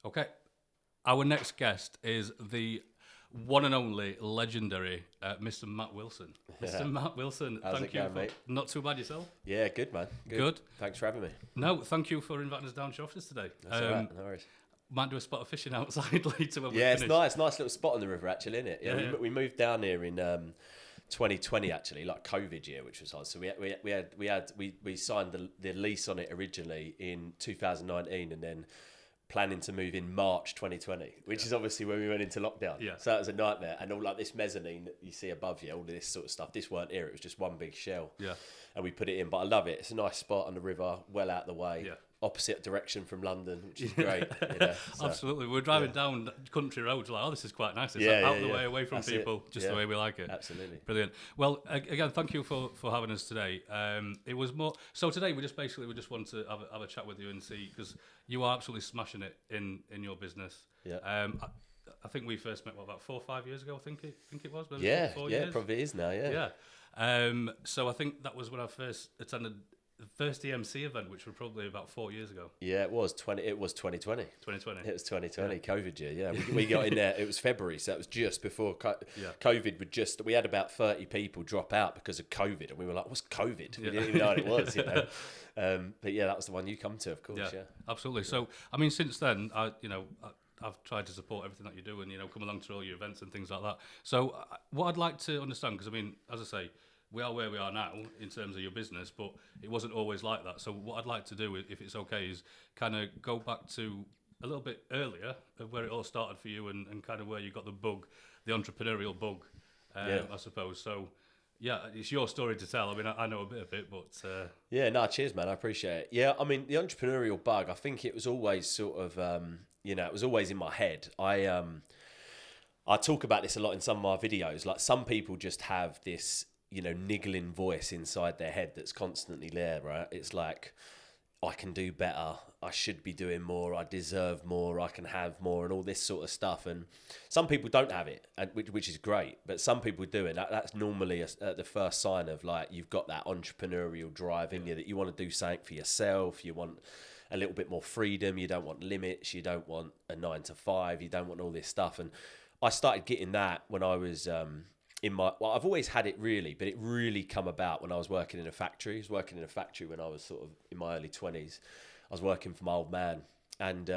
Okay. Our next guest is the one and only legendary Mr. Matt Wilson. Mr. Matt Wilson, How's thank it you. going, mate? Not too bad yourself? Yeah, good, man. Good. Thanks for having me. No, thank you for inviting us down to your office today. That's all right, no worries. Might do a spot of fishing outside later when we Yeah, finish. it's nice. Nice little spot on the river, actually, isn't it? Yeah. We moved down here in 2020, actually, like COVID year, which was hard. So we signed the lease on it originally in 2019, and then planning to move in March 2020, which is obviously when we went into lockdown. Yeah. So that was a nightmare. And all like this mezzanine that you see above you, all of this sort of stuff, this weren't here. It was just one big shell. Yeah. And we put it in. But I love it. It's a nice spot on the river, well out the way. Yeah. Opposite direction from London, which is great. So, Absolutely. We're driving down country roads like, oh, this is quite nice. It's Yeah, out yeah, the yeah. way, away from That's people, it. just Yeah. the way we like it. Absolutely. Brilliant. Well, again, thank you for having us today. It was more so today. We just want to have a chat with you and see, because you are absolutely smashing it in your business. Yeah. I think we first met about 4 or 5 years ago. I think it was. Maybe Yeah, 4 yeah, years? it probably is now, yeah. Yeah. So I think that was when I first attended the first EMC event, which was probably about 4 years ago. Yeah, it was 2020. 2020. It was 2020, COVID year, yeah. We got in there, it was February, so that was just before COVID we had about 30 people drop out because of COVID, and we were like, what's COVID? We didn't even know what it was, you know. But yeah, that was the one you come to, of course, yeah. Absolutely. So, I mean, since then, I've tried to support everything that you're doing, come along to all your events and things like that. So what I'd like to understand, because I mean, as I say, we are where we are now in terms of your business, but it wasn't always like that. So what I'd like to do, if it's okay, is kind of go back to a little bit earlier of where it all started for you and kind of where you got the bug, the entrepreneurial bug, I suppose. So, yeah, it's your story to tell. I mean, I know a bit of it, but... Yeah, no, cheers, man. I appreciate it. Yeah, I mean, the entrepreneurial bug, I think it was always sort of, it was always in my head. I talk about this a lot in some of my videos. Like, some people just have this, niggling voice inside their head that's constantly there, right? It's like, I can do better, I should be doing more, I deserve more, I can have more, and all this sort of stuff. And some people don't have it, which is great, but some people do it. That's normally the first sign of, like, you've got that entrepreneurial drive in you, that you want to do something for yourself, you want a little bit more freedom, you don't want limits, you don't want a 9 to 5, you don't want all this stuff. And I started getting that when I was... I've always had it really, but it really come about when I was working in a factory. I was working in a factory when I was sort of in my early 20s. I was working for my old man, and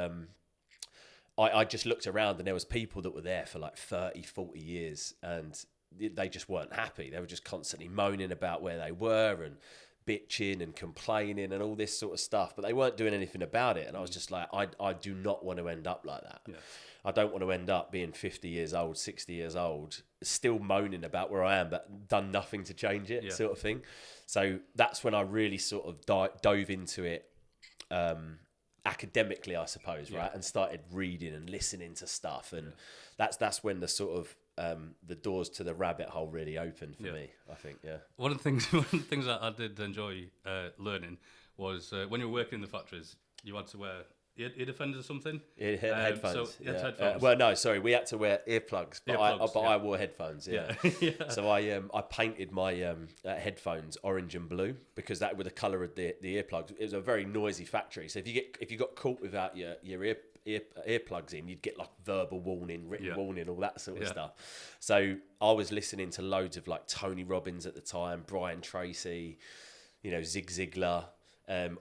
I just looked around, and there was people that were there for like 30, 40 years, and they just weren't happy. They were just constantly moaning about where they were and bitching and complaining and all this sort of stuff, but they weren't doing anything about it. And I was just like, I do not want to end up like that. Yeah. I don't want to end up being 50 years old, 60 years old, still moaning about where I am, but done nothing to change it, sort of thing. So that's when I really sort of dove into it academically, I suppose, right? And started reading and listening to stuff. And that's when the sort of the doors to the rabbit hole really opened for me, I think, One of the things that I did enjoy learning was when you were working in the factories, you had to wear ear defenders or something? Headphones. So headphones. Well, no, sorry, we had to wear earplugs, but I wore headphones. Yeah. So I painted my headphones orange and blue, because that were the colour of the earplugs. It was a very noisy factory, so if you got caught without your earplugs in, you'd get like verbal warning, written warning, all that sort of stuff. So I was listening to loads of like Tony Robbins at the time, Brian Tracy, Zig Ziglar,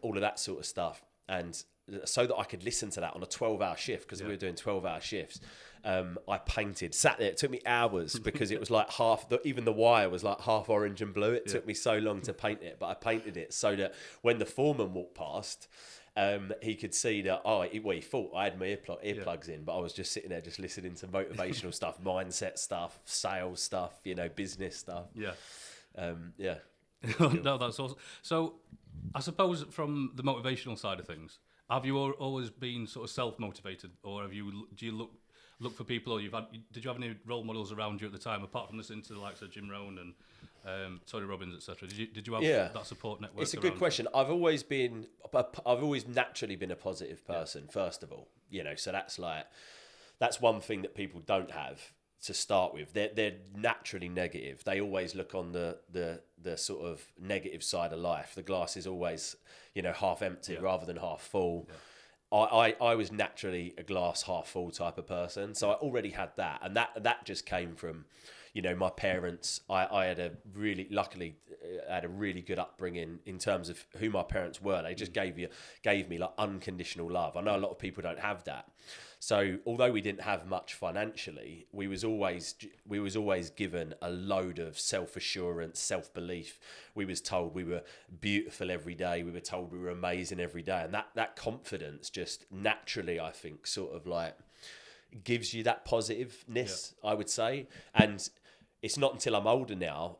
all of that sort of stuff, and so that I could listen to that on a 12-hour shift, because we were doing 12-hour shifts. I sat there. It took me hours because it was like even the wire was like half orange and blue. It took me so long to paint it, but I painted it so that when the foreman walked past, he could see that, he thought I had my earplugs in, but I was just sitting there just listening to motivational stuff, mindset stuff, sales stuff, business stuff. No, that's awesome. So I suppose from the motivational side of things, have you always been sort of self-motivated, or do you look for people, or did you have any role models around you at the time, apart from listening to the likes of Jim Rohn and Tony Robbins, etc.? Did you have that support network? It's a good question. I've always naturally been a positive person, first of all. So that's one thing that people don't have to start with. They're naturally negative. They always look on the sort of negative side of life. The glass is always half empty rather than half full. I was naturally a glass half full type of person, so I already had that, and that just came from, my parents. I had luckily had a really good upbringing in terms of who my parents were. They just gave me like unconditional love. I know a lot of people don't have that. So although we didn't have much financially, we was always given a load of self-assurance, self-belief. We was told we were beautiful every day. We were told we were amazing every day. And that confidence just naturally, I think, sort of like gives you that positiveness, I would say. And it's not until I'm older now,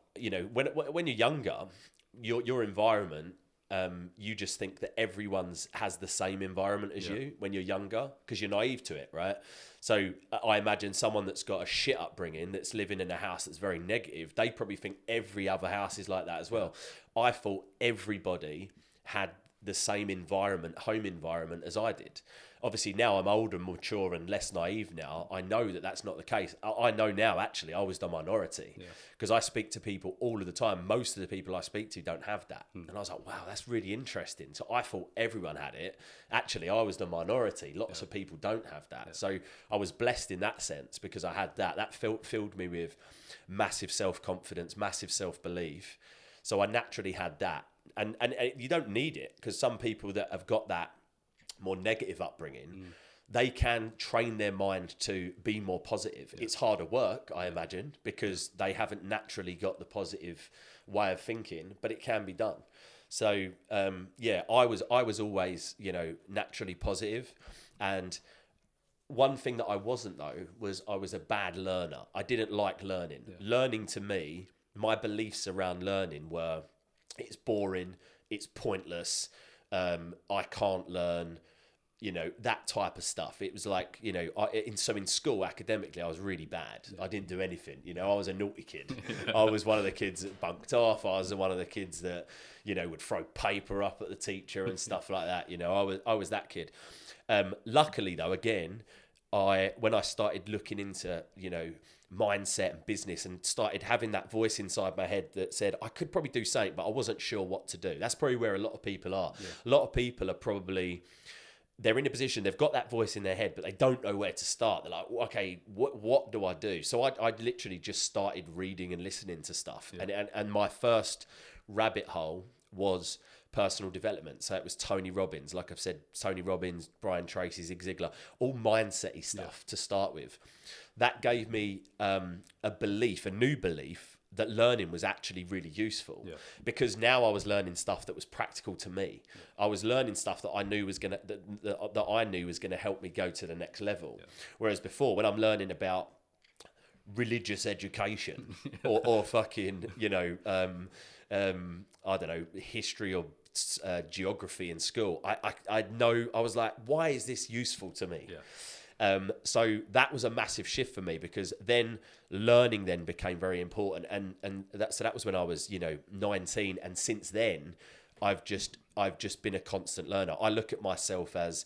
when you're younger, your environment, you just think that everyone's has the same environment as you when you're younger, because you're naive to it, right? So I imagine someone that's got a shit upbringing, that's living in a house that's very negative, they probably think every other house is like that as well. I thought everybody had the same environment, home environment, as I did. Obviously now I'm older, mature and less naive now. I know that that's not the case. I know now, actually, I was the minority, because I speak to people all of the time. Most of the people I speak to don't have that. And I was like, wow, that's really interesting. So I thought everyone had it. Actually, I was the minority. Lots of people don't have that. So I was blessed in that sense, because I had that. That filled me with massive self-confidence, massive self-belief. So I naturally had that. And you don't need it, because some people that have got that more negative upbringing, they can train their mind to be more positive. It's harder work, I imagine, because they haven't naturally got the positive way of thinking, but it can be done. So I was always, naturally positive. And one thing that I wasn't, though, was I was a bad learner. I didn't like learning. Learning, to me, my beliefs around learning were, it's boring, it's pointless, I can't learn, that type of stuff. It was like, in school, academically, I was really bad. I didn't do anything. I was a naughty kid. I was one of the kids that bunked off. I was one of the kids that, would throw paper up at the teacher and stuff like that. I was that kid. Luckily, though, again, when I started looking into, mindset and business, and started having that voice inside my head that said I could probably do something, but I wasn't sure what to do. That's probably where a lot of people are. A lot of people are probably, they're in a position, they've got that voice in their head, but they don't know where to start. They're like, okay, what do I do? So I literally just started reading and listening to stuff. And my first rabbit hole was personal development. So it was Tony Robbins, like I've said, Tony Robbins, Brian Tracy, Zig Ziglar, all mindset-y stuff to start with. That gave me a new belief that learning was actually really useful, because now I was learning stuff that was practical to me. I was learning stuff that I knew was gonna help me go to the next level. Whereas before, when I'm learning about religious education or fucking I don't know, history or geography in school, I was like, why is this useful to me? So that was a massive shift for me, because then learning then became very important, and that was when I was 19, and since then I've just been a constant learner. I look at myself as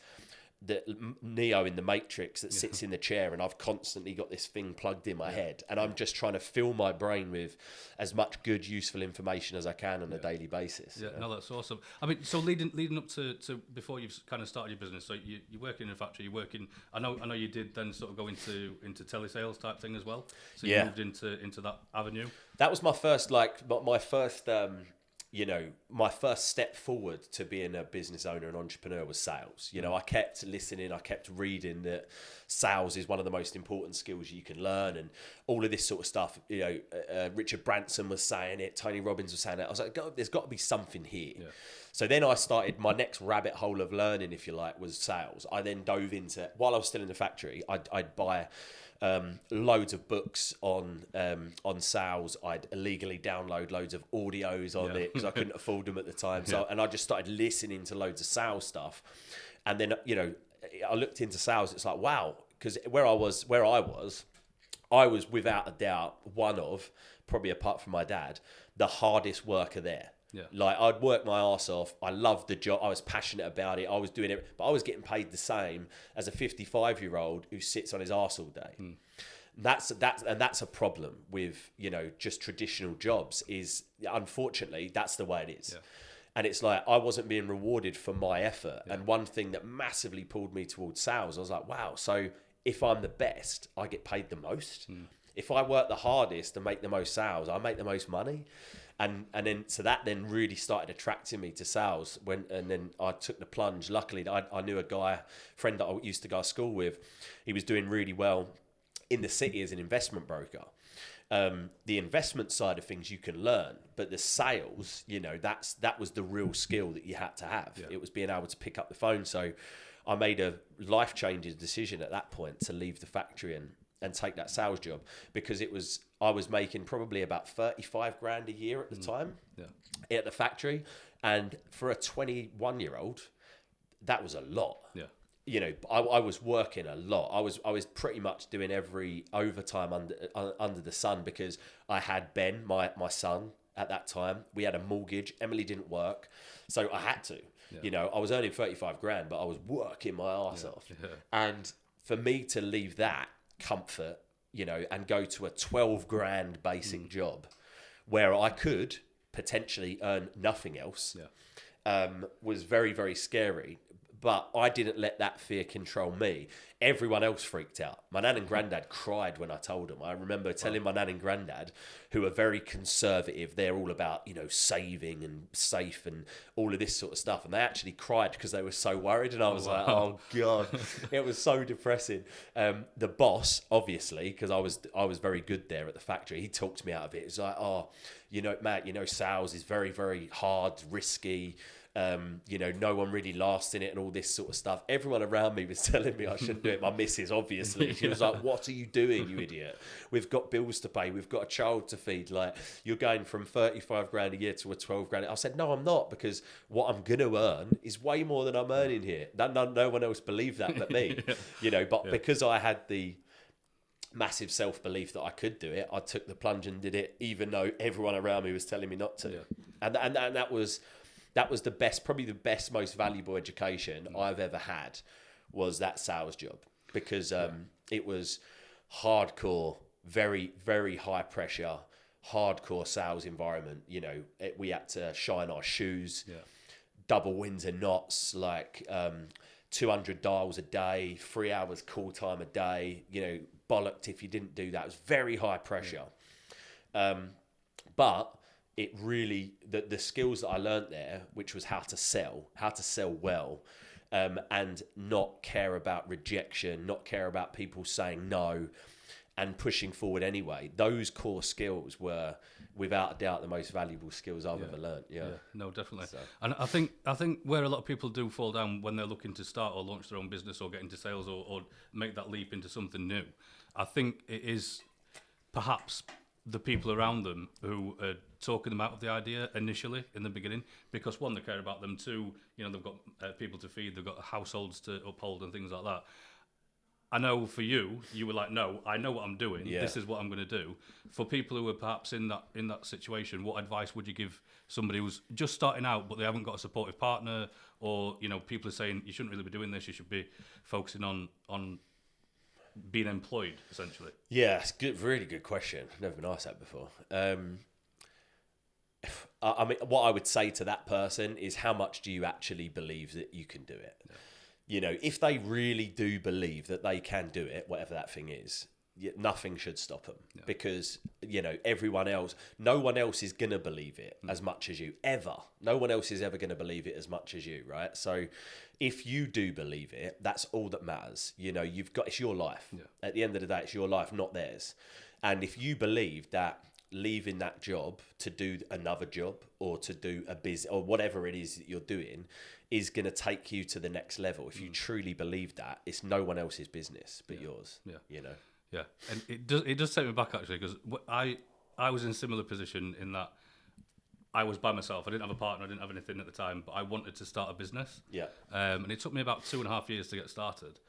the Neo in the Matrix that sits in the chair, and I've constantly got this thing plugged in my head, and I'm just trying to fill my brain with as much good, useful information as I can on a daily basis. No, that's awesome. I mean, so leading up to before you've kind of started your business, so you're working in a factory, you're working. I know you did then sort of go into telesales type thing as well. So you moved into that avenue. That was my first my first step forward to being a business owner and entrepreneur was sales. I kept listening, I kept reading that sales is one of the most important skills you can learn, and all of this sort of stuff. Richard Branson was saying it, Tony Robbins was saying it. I was like, there's got to be something here. So then I started my next rabbit hole of learning, if you like, was sales. I then dove into, while I was still in the factory, I'd buy loads of books on sales. I'd illegally download loads of audios on it because I couldn't afford them at the time. So and I just started listening to loads of sales stuff, and then I looked into sales. It's like, wow, because where I was without a doubt one of, probably apart from my dad, the hardest worker there. Like, I'd work my arse off. I loved the job. I was passionate about it. I was doing it, but I was getting paid the same as a 55-year-old who sits on his arse all day. That's a problem with just traditional jobs. Is unfortunately that's the way it is. And it's like I wasn't being rewarded for my effort. And one thing that massively pulled me towards sales, I was like, wow, so if I'm the best, I get paid the most. If I work the hardest and make the most sales, I make the most money. And then so that then really started attracting me to sales. And then I took the plunge. Luckily, I knew friend that I used to go to school with. He was doing really well in the city as an investment broker. The investment side of things you can learn, but the sales, that was the real skill that you had to have. Yeah. It was being able to pick up the phone. So I made a life-changing decision at that point to leave the factory and take that sales job, because I was making probably about 35 grand a year at the time at the factory. And for a 21-year-old, that was a lot. Yeah. I was working a lot. I was pretty much doing every overtime under the sun, because I had Ben, my son, at that time. We had a mortgage. Emily didn't work, so I had to. Yeah. I was earning 35 grand, but I was working my ass off. Yeah. And for me to leave that comfort, and go to a 12 grand basic job where I could potentially earn nothing else, was very, very scary. But I didn't let that fear control me. Everyone else freaked out. My nan and granddad cried when I told them. I remember telling my nan and granddad, who are very conservative, they're all about, saving and safe and all of this sort of stuff. And they actually cried because they were so worried. And I was like, oh God, it was so depressing. The boss, obviously, because I was very good there at the factory, he talked me out of it. It's like, oh, Matt, sales is very, very hard, risky. No one really lasts in it and all this sort of stuff. Everyone around me was telling me I shouldn't do it. My missus, obviously, she was like, what are you doing, you idiot? We've got bills to pay. We've got a child to feed. Like, you're going from 35 grand a year to a 12 grand. I said, no, I'm not, because what I'm going to earn is way more than I'm earning here. No one else believed that but me, because I had the massive self-belief that I could do it, I took the plunge and did it, even though everyone around me was telling me not to. Yeah. And that was the best, probably the best, most valuable education I've ever had, was that sales job, because it was hardcore, very, very high pressure, hardcore sales environment. We had to shine our shoes, double wins and knots, like 200 dials a day, 3 hours call time a day, bollocked if you didn't do that. It was very high pressure. But it really, the skills that I learned there, which was how to sell well, and not care about rejection, not care about people saying no, and pushing forward anyway. Those core skills were, without a doubt, the most valuable skills I've ever learned. Yeah, no, definitely. So. And I think where a lot of people do fall down when they're looking to start or launch their own business or get into sales or make that leap into something new, I think it is perhaps the people around them who are talking them out of the idea initially in the beginning, because one, they care about them, two, they've got people to feed, they've got households to uphold and things like that. I know for you were like, no, I know what I'm doing. Yeah. This is what I'm going to do. For people who are perhaps in that situation, what advice would you give somebody who's just starting out but they haven't got a supportive partner, or people are saying you shouldn't really be doing this, you should be focusing on being employed, essentially? Yeah, it's good, really good question. Never been asked that before. I mean, what I would say to that person is, how much do you actually believe that you can do it? Yeah. If they really do believe that they can do it, whatever that thing is, nothing should stop them. Yeah. Because, everyone else, no one else is going to believe it as much as you, ever. No one else is ever going to believe it as much as you, right? So if you do believe it, that's all that matters. It's your life. Yeah. At the end of the day, it's your life, not theirs. And if you believe that leaving that job to do another job or to do a business or whatever it is that you're doing is going to take you to the next level, if you truly believe that, it's no one else's business but yours. Yeah. Yeah, and it does take me back, actually, because I was in a similar position in that I was by myself. I didn't have a partner, I didn't have anything at the time, but I wanted to start a business. Yeah. And it took me about 2.5 years to get started.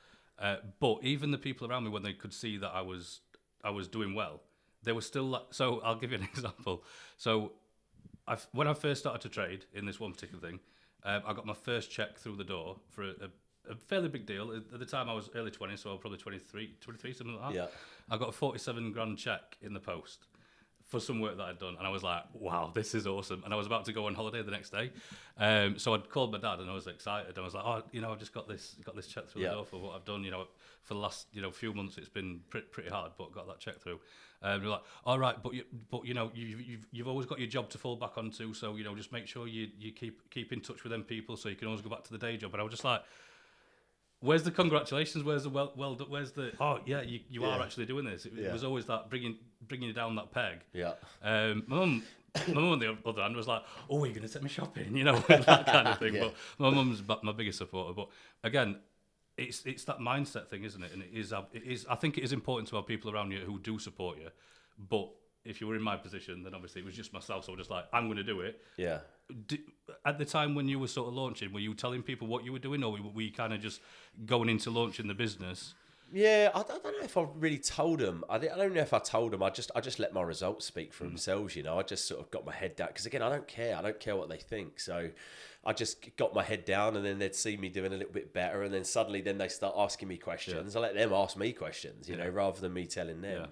But even the people around me, when they could see that I was doing well, they were still like, so I'll give you an example. So when I first started to trade in this one particular thing, I got my first check through the door for a fairly big deal. At the time I was early 20s, so I was probably 23, something like that. Yeah. I got a 47 grand check in the post for some work that I'd done, and I was like, wow, this is awesome. And I was about to go on holiday the next day, so I'd called my dad, and I was excited. I was like, oh, I've just got this check through the door for what I've done. For the last few months, it's been pretty hard, but got that check through. They're like, all right, but you've always got your job to fall back onto, so just make sure you keep in touch with them people, so you can always go back to the day job. And I was just like, where's the congratulations? Where's the well done? Where's the you are actually doing this? It was always that bringing you down that peg. Yeah. My mum on the other hand was like, oh, are you going to take me shopping? That kind of thing. But my mum's my biggest supporter. But again, it's that mindset thing, isn't it? And it is. I think it is important to have people around you who do support you. But if you were in my position, then obviously it was just myself. So I was just like, I'm going to do it. Yeah. At the time when you were sort of launching, were you telling people what you were doing, or were you kind of just going into launching the business? Yeah, I don't know if I really told them. I don't know if I told them. I just let my results speak for themselves. I just sort of got my head down, because again, I don't care what they think. So I just got my head down, and then they'd see me doing a little bit better, and then suddenly they start asking me questions. I let them ask me questions, rather than me telling them.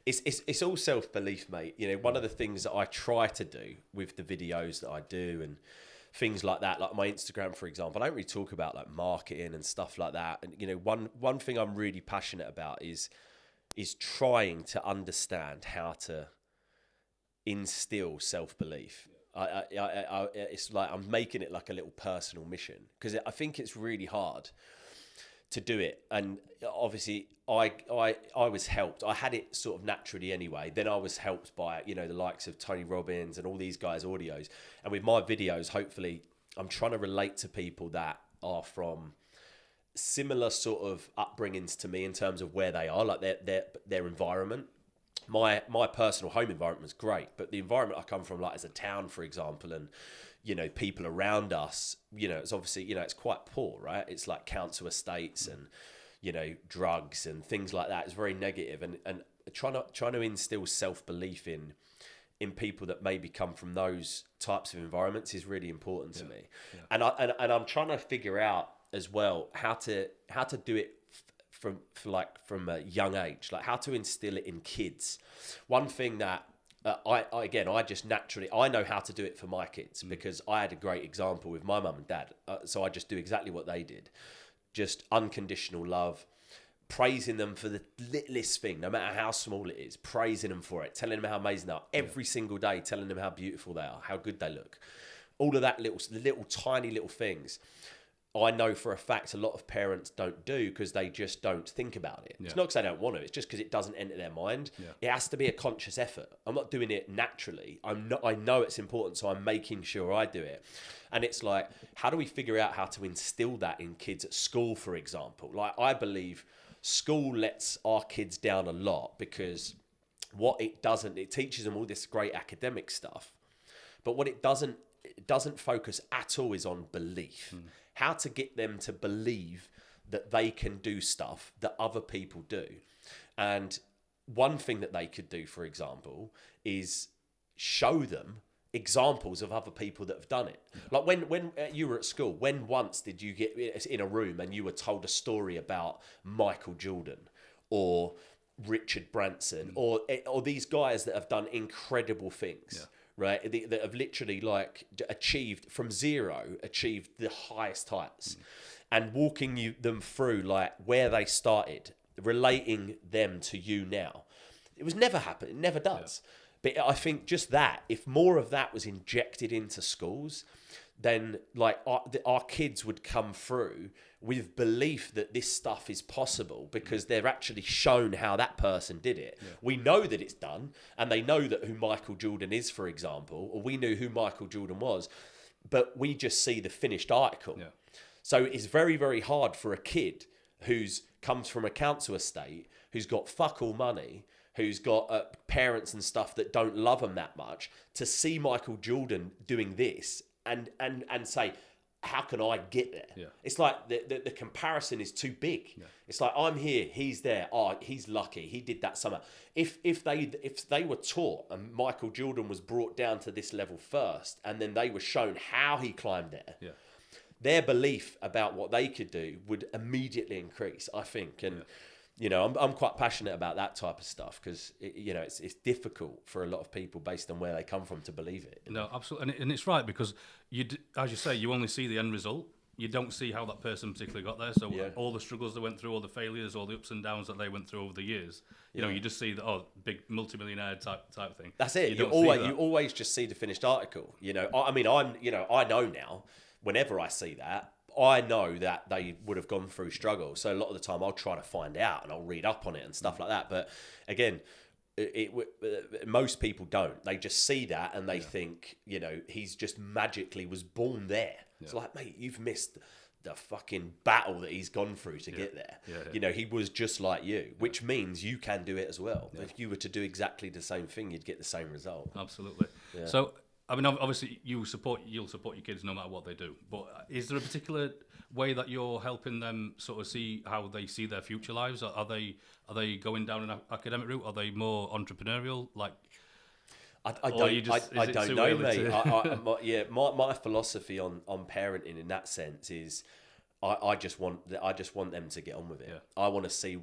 It's all self-belief, mate. One of the things that I try to do with the videos that I do and things like that, like my Instagram, for example, I don't really talk about like marketing and stuff like that. And one thing I'm really passionate about is trying to understand how to instill self-belief. It's like I'm making it like a little personal mission, because I think it's really hard to do it. And obviously I was helped. I had it sort of naturally anyway. Then I was helped by, the likes of Tony Robbins and all these guys' audios. And with my videos, hopefully I'm trying to relate to people that are from similar sort of upbringings to me in terms of where they are, like their environment. My personal home environment was great, but the environment I come from, like as a town, for example, and people around us, it's obviously, it's quite poor, right? It's like council estates and, drugs and things like that. It's very negative. And trying to instill self-belief in people that maybe come from those types of environments is really important to me. Yeah. And I'm trying to figure out as well how to do it from a young age, like how to instill it in kids. One thing that I just naturally, I know how to do it for my kids, because I had a great example with my mum and dad. So I just do exactly what they did. Just unconditional love, praising them for the littlest thing, no matter how small it is, praising them for it, telling them how amazing they are every single day, telling them how beautiful they are, how good they look. All of that little tiny little things. I know for a fact a lot of parents don't do, because they just don't think about it. Yeah. It's not because they don't want to, it's just because it doesn't enter their mind. Yeah. It has to be a conscious effort. I'm not doing it naturally. I know it's important, so I'm making sure I do it. And it's like, how do we figure out how to instill that in kids at school, for example? Like, I believe school lets our kids down a lot, because what it doesn't, it teaches them all this great academic stuff, but what it doesn't focus at all is on belief. How to get them to believe that they can do stuff that other people do. And one thing that they could do, for example, is show them examples of other people that have done it. Like when you were at school, when once did you get in a room and you were told a story about Michael Jordan or Richard Branson or these guys that have done incredible things? Yeah. Right, that have literally like achieved from zero, achieved the highest heights, and walking them through like where they started, relating them to you now. It was never happened. It never does. Yeah. But I think just that, if more of that was injected into schools, then like our kids would come through with belief that this stuff is possible, because they're actually shown how that person did it. Yeah. We know that it's done, and they know that who Michael Jordan is, for example, or we knew who Michael Jordan was, but we just see the finished article. Yeah. So it's very, very hard for a kid who's comes from a council estate, who's got fuck all money, who's got parents and stuff that don't love them that much, to see Michael Jordan doing this and say, how can I get there? Yeah. It's like the comparison is too big. Yeah. It's like, I'm here, he's there. Oh, he's lucky. He did that summer. If they were taught and Michael Jordan was brought down to this level first, and then they were shown how he climbed there, their belief about what they could do would immediately increase, I think. And you know, I'm quite passionate about that type of stuff because you know it's difficult for a lot of people based on where they come from to believe it. No, absolutely, and it's right because as you say, you only see the end result. You don't see how that person particularly got there. So all the struggles they went through, all the failures, all the ups and downs that they went through over the years. You know, you just see the big multimillionaire type thing. That's it. You always just see the finished article. You know, I mean, I know now. Whenever I see that, I know that they would have gone through struggle. So a lot of the time, I'll try to find out and I'll read up on it and stuff like that. But again, most people don't. They just see that and they think, you know, he's just magically was born there. It's like, mate, you've missed the fucking battle that he's gone through to get there. You know, he was just like you, which means you can do it as well. If you were to do exactly the same thing, you'd get the same result. Absolutely. So, I mean, obviously, you'll support your kids no matter what they do. But is there a particular way that you're helping them sort of see how they see their future lives? Are they going down an academic route? Are they more entrepreneurial? Like, I don't know, mate. My philosophy on parenting in that sense is I just want them to get on with it. I want to see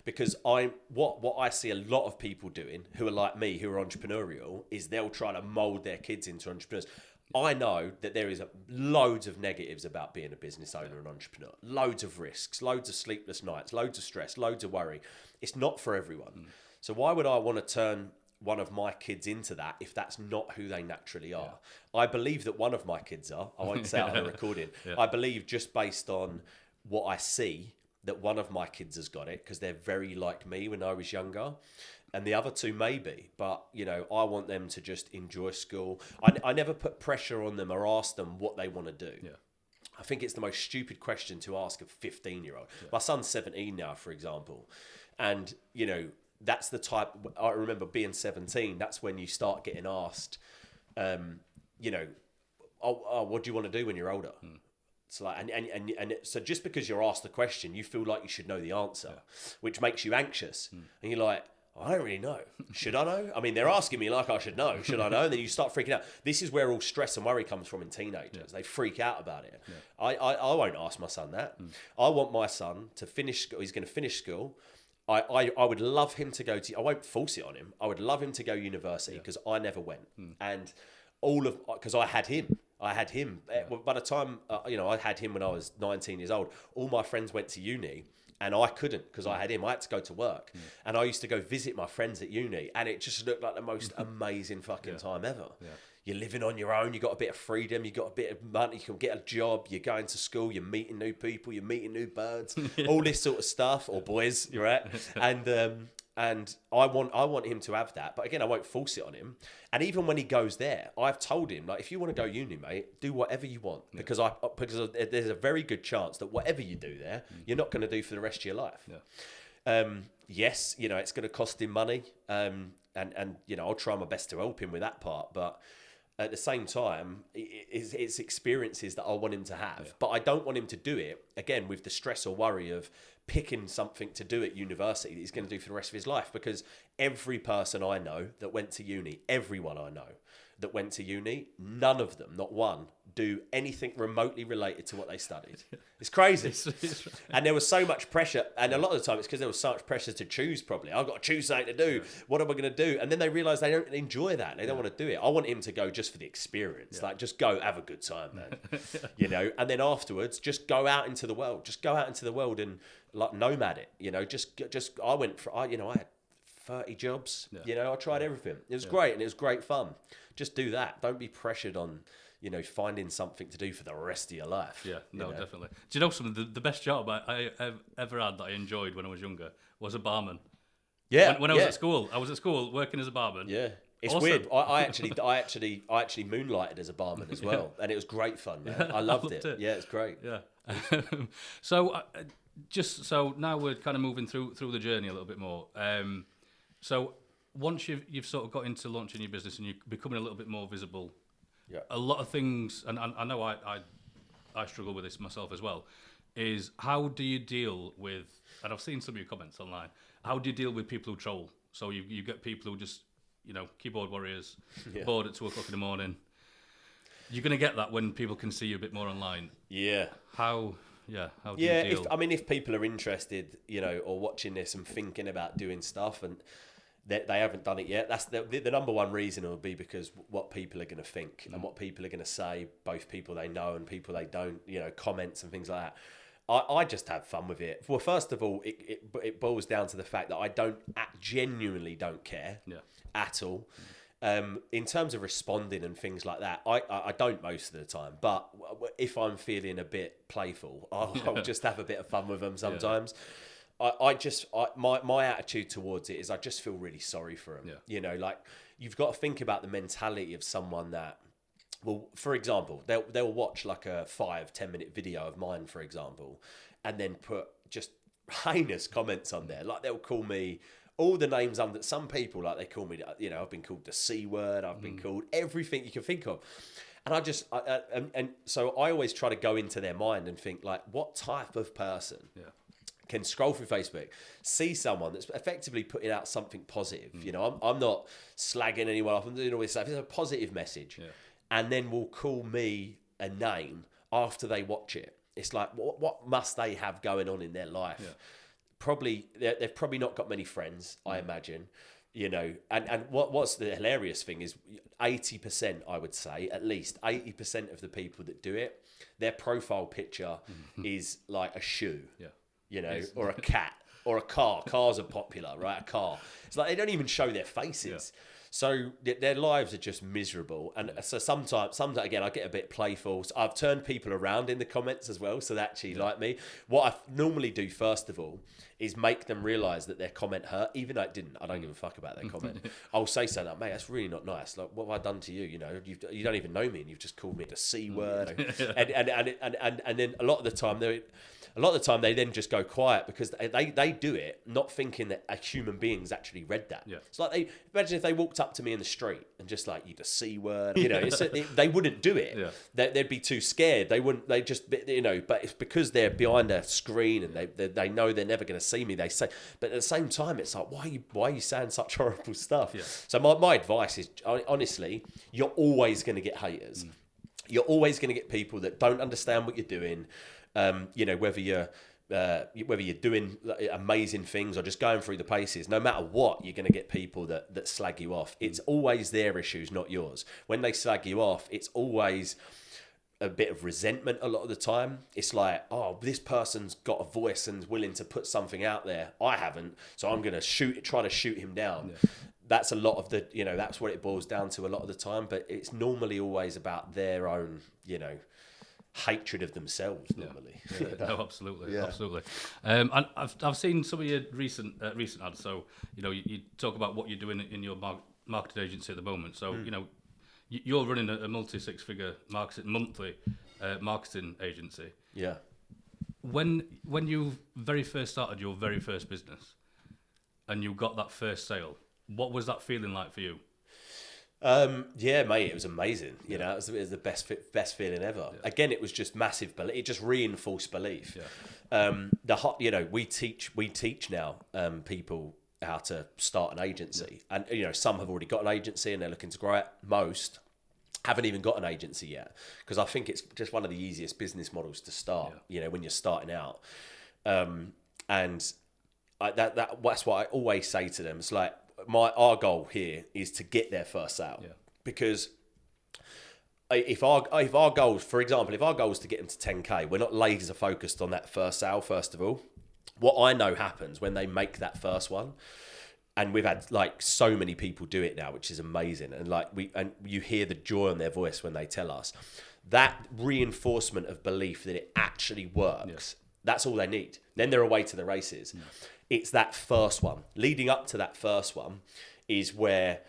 because what I see a lot of people doing who are like me, who are entrepreneurial, is they'll try to mold their kids into entrepreneurs. I know that there is loads of negatives about being a business owner and entrepreneur. Loads of risks, loads of sleepless nights, loads of stress, loads of worry. It's not for everyone. So why would I want to turn one of my kids into that if that's not who they naturally are? I believe that one of my kids are. I won't say it on the recording. I believe just based on what I see that one of my kids has got it because they're very like me when I was younger. And the other two maybe, but you know, I want them to just enjoy school. I never put pressure on them or ask them what they want to do. I think it's the most stupid question to ask a 15-year-old. My son's 17 now, for example. And, you know, that's the type, I remember being 17, that's when you start getting asked, you know, what do you want to do when you're older? It's like, so just because you're asked the question, you feel like you should know the answer, which makes you anxious. And you're like, I don't really know. Should I know? I mean, they're asking me like I should know. Should I know? And then you start freaking out. This is where all stress and worry comes from in teenagers. They freak out about it. I won't ask my son that. I want my son to finish school. He's going to finish school. I would love him to go to, I won't force it on him. I would love him to go university because I never went. And because I had him. By the time, you know, I had him when I was 19 years old. All my friends went to uni. And I couldn't because I had him. I had to go to work. And I used to go visit my friends at uni. And it just looked like the most amazing fucking time ever. You're living on your own. You got a bit of freedom. You got a bit of money. You can get a job. You're going to school. You're meeting new people. You're meeting new birds. All this sort of stuff. Or boys, you're right. And I want him to have that. But again, I won't force it on him. And even when he goes there, I've told him, like, if you want to go uni, mate, do whatever you want. Because there's a very good chance that whatever you do there, you're not going to do for the rest of your life. Yes, you know, it's going to cost him money. And you know, I'll try my best to help him with that part. But at the same time, it's experiences that I want him to have. But I don't want him to do it, again, with the stress or worry of picking something to do at university that he's going to do for the rest of his life. Because every person I know that went to uni, everyone I know that went to uni, none of them, not one, do anything remotely related to what they studied. It's crazy. And there was so much pressure. And a lot of the time it's because there was so much pressure to choose probably. I've got to choose something to do. What am I going to do? And then they realise they don't enjoy that. They don't want to do it. I want him to go just for the experience. Like, just go have a good time, man. You know, and then afterwards, just go out into the world. Just go out into the world and like nomad it. You know, I went for, you know, I had 30 jobs. You know, I tried everything. It was great and it was great fun. Just do that. Don't be pressured on, you know, finding something to do for the rest of your life. Definitely. Do you know something? The best job I ever had that I enjoyed when I was younger was a barman. When I was at school, working as a barman. It's awesome. Weird. I actually moonlighted as a barman as well, and it was great fun, man. I loved it. Yeah, it's great. So now we're kind of moving through the journey a little bit more. So once you've sort of got into launching your business and you're becoming a little bit more visible, a lot of things, and I know I struggle with this myself as well, is how do you deal with, and I've seen some of your comments online, how do you deal with people who troll? So you get people who just, you know, keyboard warriors, bored at 2 o'clock in the morning. You're going to get that when people can see you a bit more online. Yeah. How Yeah, how do you Yeah, deal? if people are interested, or watching this and thinking about doing stuff and they haven't done it yet, that's the number one reason will be because what people are going to think and what people are going to say, both people they know and people they don't, comments and things like that. I just have fun with it. Well, first of all, it boils down to the fact that I genuinely don't care at all. In terms of responding and things like that, I don't most of the time. But if I'm feeling a bit playful, I'll just have a bit of fun with them sometimes. My attitude towards it is I just feel really sorry for them. Yeah. Like you've got to think about the mentality of someone that, well, for example, they'll watch like a 5-10 minute video of mine, for example, and then put just heinous comments on there. Like they'll call me all the names under some people, like they call me, I've been called the C word, I've been called everything you can think of. And so I always try to go into their mind and think like, what type of person can scroll through Facebook, see someone that's effectively putting out something positive. I'm not slagging anyone off, I'm doing all this stuff. It's a positive message. Yeah. And then will call me a name after they watch it. It's like, what must they have going on in their life? Yeah. Probably, they've probably not got many friends, I imagine. And what's the hilarious thing is 80%, I would say, at least 80% of the people that do it, their profile picture is like a shoe, or a cat or a car. Cars are popular, right? A car. It's like they don't even show their faces. Yeah. So their lives are just miserable. And so sometimes again, I get a bit playful. So I've turned people around in the comments as well, so they actually like me. What I normally do, first of all, is make them realise that their comment hurt, even though it didn't. I don't give a fuck about their comment. I'll say something like, mate, that's really not nice. Like, what have I done to you? You don't even know me and you've just called me the C word. And then a lot of the time they then just go quiet because they do it not thinking that a human being's actually read that. Yeah. It's like imagine if they walked up to me in the street and just like, you the C word, they wouldn't do it. Yeah. They'd be too scared. They just, but it's because they're behind a screen and they know they're never going to see me. They say, but at the same time, it's like, why are you saying such horrible stuff? Yeah. So my advice is, honestly, you're always going to get haters. You're always going to get people that don't understand what you're doing. Whether you're doing amazing things or just going through the paces, no matter what, you're going to get people that slag you off. It's always their issues, not yours. When they slag you off, it's always a bit of resentment a lot of the time. It's like, oh, this person's got a voice and willing to put something out there. I haven't, so I'm going to try to shoot him down. Yeah. That's a lot of that's what it boils down to a lot of the time, but it's normally always about their own, hatred of themselves normally. Yeah. No, absolutely. And I've seen some of your recent ads. So you talk about what you're doing in your marketing agency at the moment. So you're running a multi-six-figure monthly marketing agency. Yeah. When you very first started your very first business, and you got that first sale, what was that feeling like for you? Yeah, mate, it was amazing. It was the best feeling ever. Yeah. Again, it was just massive belief. It just reinforced belief. Yeah. We teach now people how to start an agency, and some have already got an agency and they're looking to grow it. Most haven't even got an agency yet, because I think it's just one of the easiest business models to start. Yeah. When you're starting out, that's what I always say to them. It's like, our goal here is to get their first sale. Yeah. Because if our goals, for example, if our goal is to get them to 10K, we're not laser focused on that first sale. First of all, what I know happens when they make that first one, and we've had like so many people do it now, which is amazing. And you hear the joy on their voice when they tell us that reinforcement of belief that it actually works. Yeah. That's all they need. Then they're away to the races. Yeah. It's that first one. Leading up to that first one is where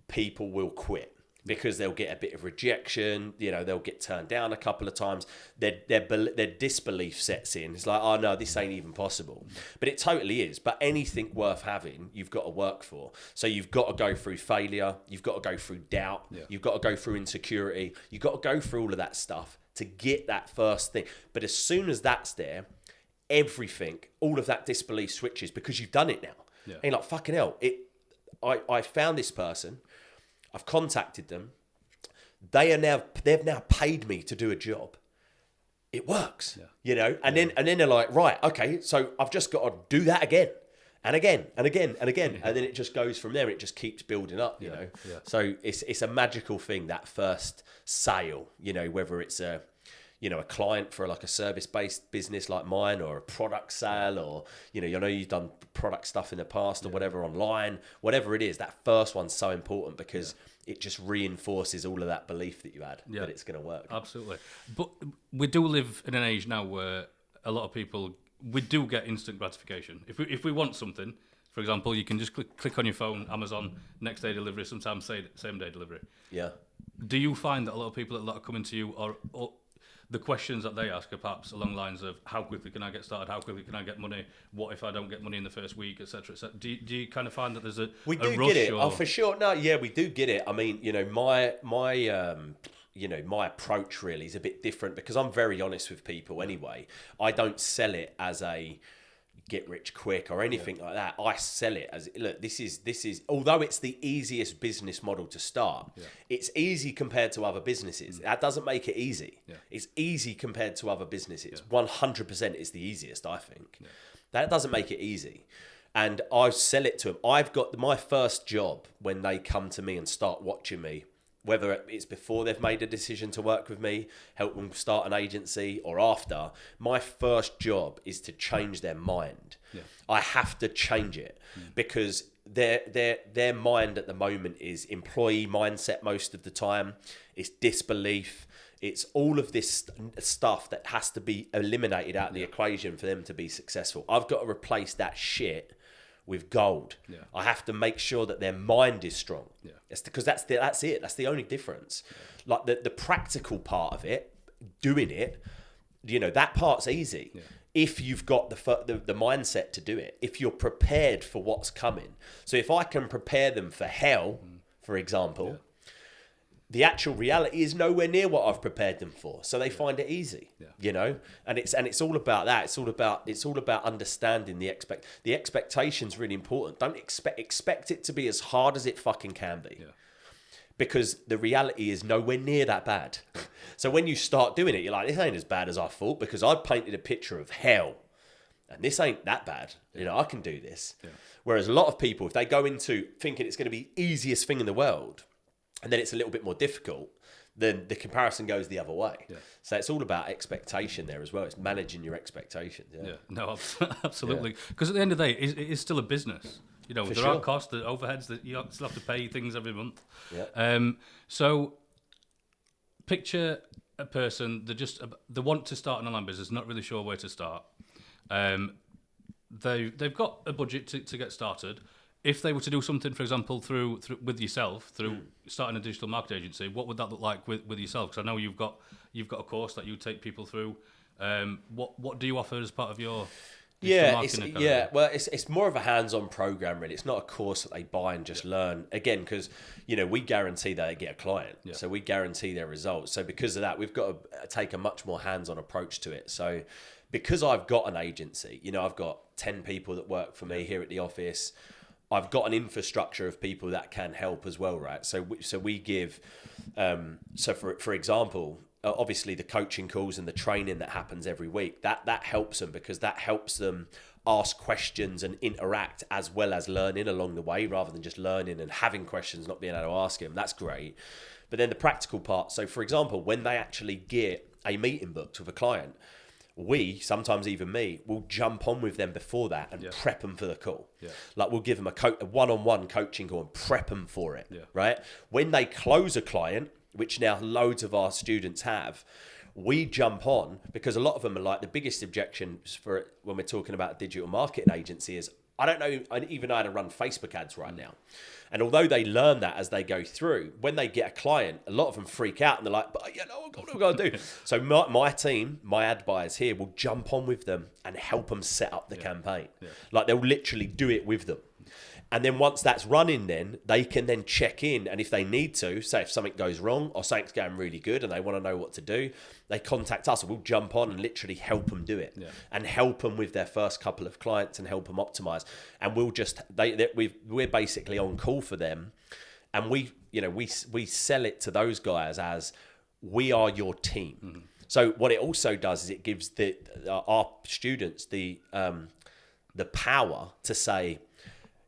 people will quit, because they'll get a bit of rejection. They'll get turned down a couple of times. Their disbelief sets in. It's like, oh no, this ain't even possible. But it totally is. But anything worth having, you've got to work for. So you've got to go through failure. You've got to go through doubt. Yeah. You've got to go through insecurity. You've got to go through all of that stuff to get that first thing. But as soon as that's there, everything, all of that disbelief switches, because you've done it now. Yeah. And you're like, fucking hell, I found this person, I've contacted them, they've now paid me to do a job. it works, Yeah. and then they're like, right, okay, so I've just got to do that again. And again, and again, and again, and then it just goes from there. It just keeps building up, you know. Yeah. So it's a magical thing, that first sale, whether it's a client for like a service-based business like mine, or a product sale, or you've done product stuff in the past or whatever online, whatever it is. That first one's so important because it just reinforces all of that belief that you had that it's going to work. Absolutely, but we do live in an age now where a lot of people. We do get instant gratification. If we want something, for example, you can just click on your phone, Amazon, next day delivery, sometimes same day delivery. Yeah. Do you find that a lot of people that are coming to you, or the questions that they ask are perhaps along the lines of how quickly can I get started, how quickly can I get money, what if I don't get money in the first week, etc., etc. Do you kind of find that there's a we do rush get it? or... Oh, for sure. No, yeah, we do get it. I mean, my approach really is a bit different because I'm very honest with people anyway. I don't sell it as a get rich quick or anything like that. I sell it as, look, this is although it's the easiest business model to start, it's easy compared to other businesses. That doesn't make it easy. It's easy compared to other businesses. 100% is the easiest, I think. That doesn't make it easy. And I sell it to them. I've got my first job when they come to me and start watching me, whether it's before they've made a decision to work with me, help them start an agency, or after, my first job is to change their mind. I have to change it because their mind at the moment is employee mindset most of the time. It's disbelief. It's all of this stuff that has to be eliminated out of the equation for them to be successful. I've got to replace that shit with gold. I have to make sure that their mind is strong. Because that's it. That's the only difference. Like the practical part of it, doing it, that part's easy. If you've got the mindset to do it, if you're prepared for what's coming. So if I can prepare them for hell, for example, the actual reality is nowhere near what I've prepared them for. So they find it easy, and it's all about that. It's all about understanding the expectation's really important. Don't expect it to be as hard as it fucking can be. Because the reality is nowhere near that bad. So when you start doing it, you're like, this ain't as bad as I thought because I painted a picture of hell and this ain't that bad. I can do this. Whereas a lot of people, if they go into thinking it's going to be the easiest thing in the world, and then it's a little bit more difficult, then the comparison goes the other way. So it's all about expectation there as well. It's managing your expectations. No, absolutely. Because at the end of the day, it is still a business. There are costs, the overheads that you still have to pay things every month. So picture a person they want to start an online business, not really sure where to start. They've got a budget to get started. If they were to do something, for example, through with yourself, through starting a digital marketing agency, what would that look like with yourself? Because I know you've got a course that you take people through. What do you offer as part of your marketing academy? Well, it's more of a hands-on program, really. It's not a course that they buy and just learn. Again, because we guarantee that they get a client, so we guarantee their results. So because of that, we've got to take a much more hands-on approach to it. So because I've got an agency, I've got 10 people that work for me here at the office. I've got an infrastructure of people that can help as well, right? So we give, for example, obviously the coaching calls and the training that happens every week, that helps them because that helps them ask questions and interact as well as learning along the way, rather than just learning and having questions, not being able to ask them. That's great. But then the practical part. So for example, when they actually get a meeting booked with a client, we, sometimes even me, will jump on with them before that and prep them for the call. Like we'll give them a one-on-one coaching call and prep them for it, right? When they close a client, which now loads of our students have, we jump on because a lot of them are like, the biggest objections for it when we're talking about a digital marketing agency is, I don't even know how to run Facebook ads right now. And although they learn that as they go through, when they get a client, a lot of them freak out and they're like, but what am I going to do? So my team, my ad buyers here, will jump on with them and help them set up the campaign. Like they'll literally do it with them. And then once that's running, then they can then check in. And if they need to, say if something goes wrong or something's going really good and they want to know what to do, they contact us and we'll jump on and literally help them do it and help them with their first couple of clients and help them optimize. And we'll just, we're basically on call for them. And we sell it to those guys as, we are your team. So what it also does is it gives our students the power to say,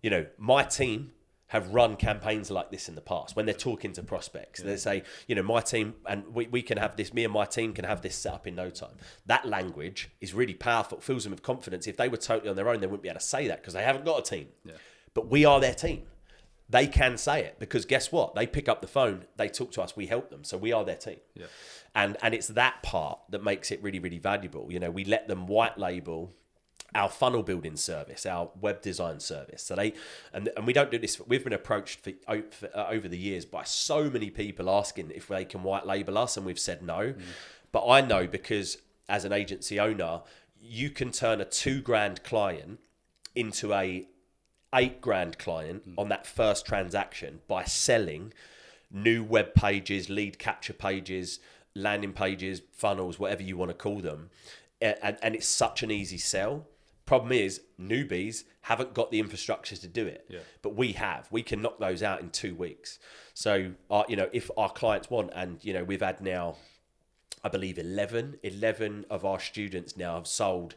you know, my team have run campaigns like this in the past. When they're talking to prospects, they say, you know, my team, and we can have this, me and my team can have this set up in no time. That language is really powerful, fills them with confidence. If they were totally on their own, they wouldn't be able to say that because they haven't got a team. Yeah. But we are their team. They can say it because guess what? They pick up the phone, they talk to us, we help them. So we are their team. Yeah. And it's that part that makes it really, really valuable. You know, we let them white label our funnel building service, our web design service. So and we don't do this. We've been approached for over the years by so many people asking if they can white label us, and we've said no. But I know because as an agency owner, you can turn a $2,000 client into a $8,000 client on that first transaction by selling new web pages, lead capture pages, landing pages, funnels, whatever you want to call them. And it's such an easy sell. Problem is, newbies haven't got the infrastructure to do it, but we have. We can knock those out in 2 weeks. So, you know, if our clients want, and you know, we've had now, I believe 11 of our students now have sold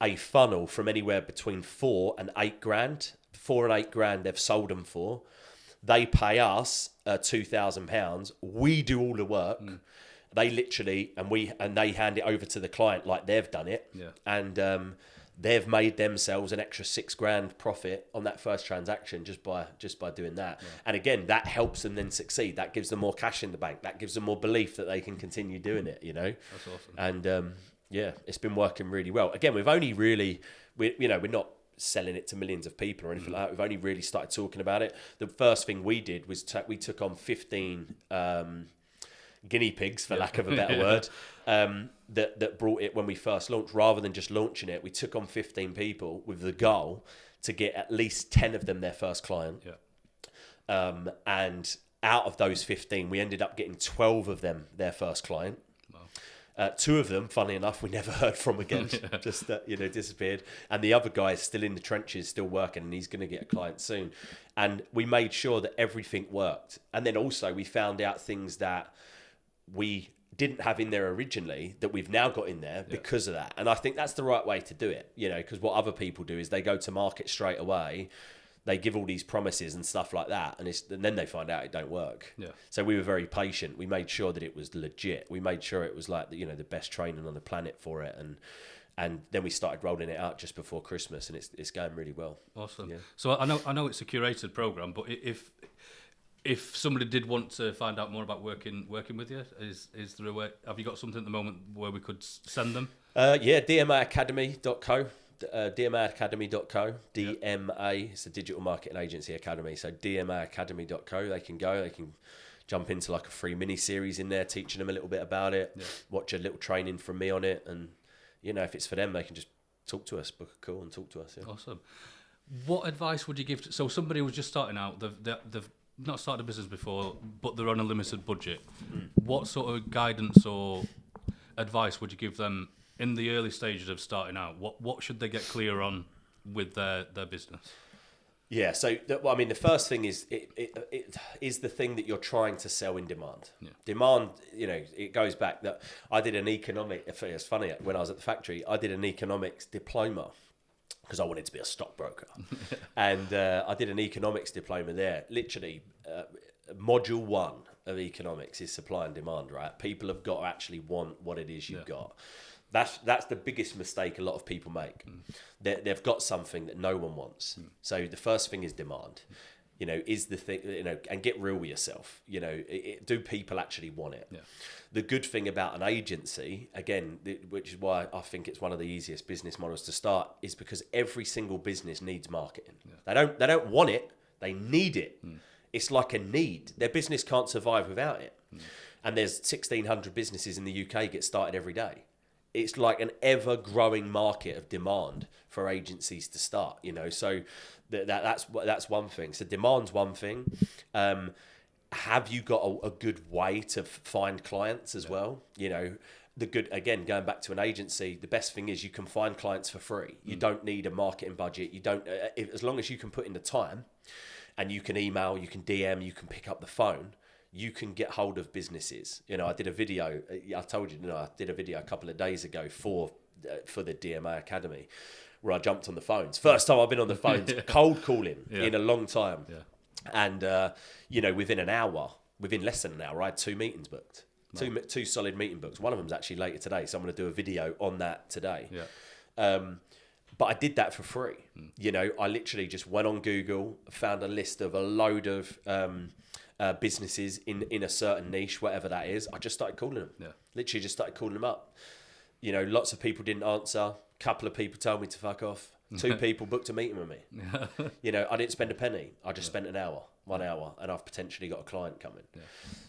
a funnel from anywhere between $4,000 and $8,000. $4,000 and $8,000 they've sold them for. They pay us £2,000. We do all the work. They literally and they hand it over to the client like they've done it, and they've made themselves an extra $6,000 profit on that first transaction just by doing that. And again, that helps them then succeed. That gives them more cash in the bank. That gives them more belief that they can continue doing it. You know, that's awesome. And it's been working really well. Again, we've only really we're not selling it to millions of people or anything like that. We've only really started talking about it. The first thing we did was we took on 15 guinea pigs, for lack of a better word, that brought it when we first launched. Rather than just launching it, we took on 15 people with the goal to get at least 10 of them their first client. And out of those 15, we ended up getting 12 of them their first client. Two of them, funnily enough, we never heard from again. Just disappeared. And the other guy is still in the trenches, still working, and he's going to get a client soon. And we made sure that everything worked. And then also we found out things that we didn't have in there originally that we've now got in there because of that. And I think that's the right way to do it, you know, because what other people do is they go to market straight away. They give all these promises and stuff like that, and then they find out it don't work. So we were very patient. We made sure that it was legit. We made sure it was like the best training on the planet for it, and then we started rolling it out just before Christmas, and it's going really well. Awesome. So I know it's a curated program, but if somebody did want to find out more about working with you, is there a way? Have you got something at the moment where we could send them? dmaacademy.co. dmaacademy.co. DMA, it's a digital marketing agency academy. So dmaacademy.co. They can jump into like a free mini series in there, teaching them a little bit about it. Watch a little training from me on it, and if it's for them, they can just talk to us, book a call, and talk to us. Awesome. What advice would you give to somebody who's just starting out? They've not started a business before, but they're on a limited budget. What sort of guidance or advice would you give them in the early stages of starting out? What should they get clear on with their business? Yeah, so the first thing is it is the thing that you're trying to sell in demand. Demand, it goes back that I did an it's funny, when I was at the factory, I did an economics diploma because I wanted to be a stockbroker. And I did an economics diploma there. Literally, module 1 of economics is supply and demand, right? People have got to actually want what it is you've got. That's the biggest mistake a lot of people make. They've got something that no one wants. So the first thing is demand. Is the thing, and get real with yourself. Do people actually want it? The good thing about an agency, again, which is why I think it's one of the easiest business models to start, is because every single business needs marketing. They don't want it, they need it. It's like a need. Their business can't survive without it. And there's 1,600 businesses in the UK get started every day. It's like an ever-growing market of demand for agencies to start, So that's one thing. So demand's one thing. Have you got a good way to find clients as well? Going back to an agency, the best thing is you can find clients for free. You don't need a marketing budget. You don't, as long as you can put in the time, and you can email, you can DM, you can pick up the phone. you can get hold of businesses. You know, I did a video. I told you, I did a video a couple of days ago for the DMA Academy, where I jumped on the phones. First time I've been on the phones, cold calling in a long time. Yeah. And you know, within less than an hour, I had 2 meetings booked. Two solid meeting books. One of them's actually later today, so I'm going to do a video on that today. Yeah. But I did that for free. You know, I literally just went on Google, found a list of a load of businesses in a certain niche, whatever that is. I just started calling them. Yeah. Literally just started calling them up. You know, lots of people didn't answer. A couple of people told me to fuck off. 2 people booked a meeting with me. You know, I didn't spend a penny. I just spent 1 hour, and I've potentially got a client coming. Yeah.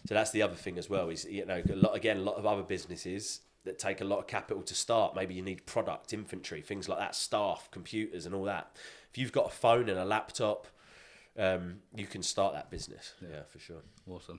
So that's the other thing as well, is, you know, a lot of other businesses that take a lot of capital to start. Maybe you need product, inventory, things like that, staff, computers and all that. If you've got a phone and a laptop, you can start that business. Yeah, for sure. Awesome.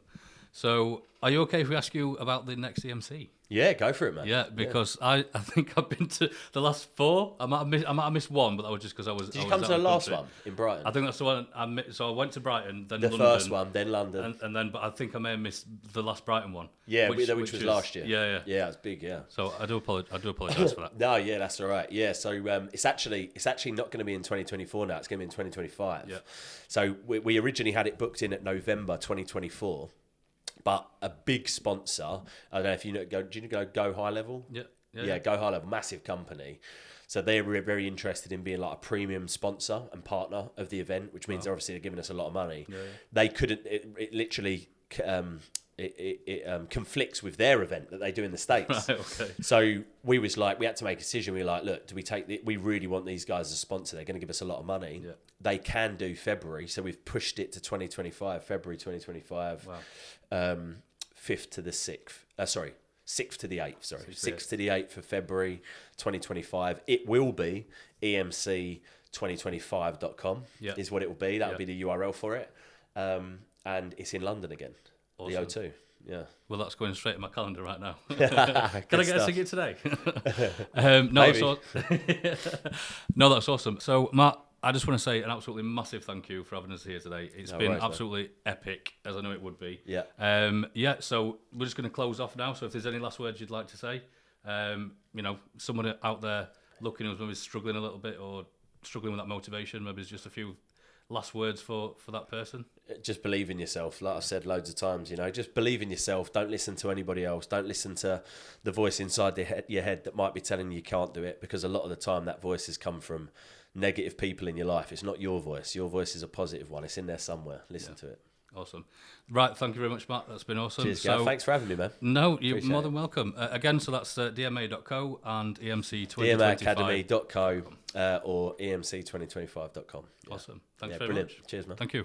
So are you okay if we ask you about the next EMC? Yeah, go for it, man. Yeah, because I think I've been to the last 4. I might have missed one, but that was just because I was. Did you come to the last one in Brighton? I think that's the one I missed. So I went to Brighton, then the London. First one, then London. And then, but I think I may have missed the last Brighton one. Yeah, which was last year. Yeah. Yeah, it was big, yeah. So I do apologise for that. No, yeah, that's all right. Yeah, so it's actually not going to be in 2024 now. It's going to be in 2025. Yeah. So we originally had it booked in at November 2024. But a big sponsor, I don't know if you know, do you know Go High Level? Yeah, Go High Level, massive company. So they're very interested in being like a premium sponsor and partner of the event, which means obviously they're giving us a lot of money. Yeah. They couldn't, it literally conflicts with their event that they do in the States. Right, okay. So we had to make a decision. We were like, look, we really want these guys as a sponsor. They're going to give us a lot of money. Yeah. They can do February, so we've pushed it to 2025, February 2025. Wow. 5th to the 6th. 6th to the 8th. Sorry, 6th to the 8th of February 2025. It will be emc2025.com is what it will be. That will be the URL for it. And it's in London again. Awesome. The O2. Yeah. Well, that's going straight in my calendar right now. Can I get a ticket today? No, that's awesome. So, Matt, I just want to say an absolutely massive thank you for having us here today. It's been absolutely epic, as I know it would be. Yeah. So we're just going to close off now. So if there's any last words you'd like to say, you know, someone out there looking who's maybe struggling a little bit or struggling with that motivation, maybe there's just a few last words for that person. Just believe in yourself. Like I've said loads of times, you know, just believe in yourself. Don't listen to anybody else. Don't listen to the voice inside your head that might be telling you can't do it, because a lot of the time that voice has come from negative people in your life. It's not your voice. Your voice is a positive one. It's in there somewhere. Listen to it. Awesome. Right, thank you very much, Matt. That's been awesome. Cheers, Gav. Thanks for having me, man. No, you're more than welcome. Again, so that's dma.co and emc2025. dmaacademy.co or emc2025.com. Awesome. Thanks very much. Cheers, man. Thank you.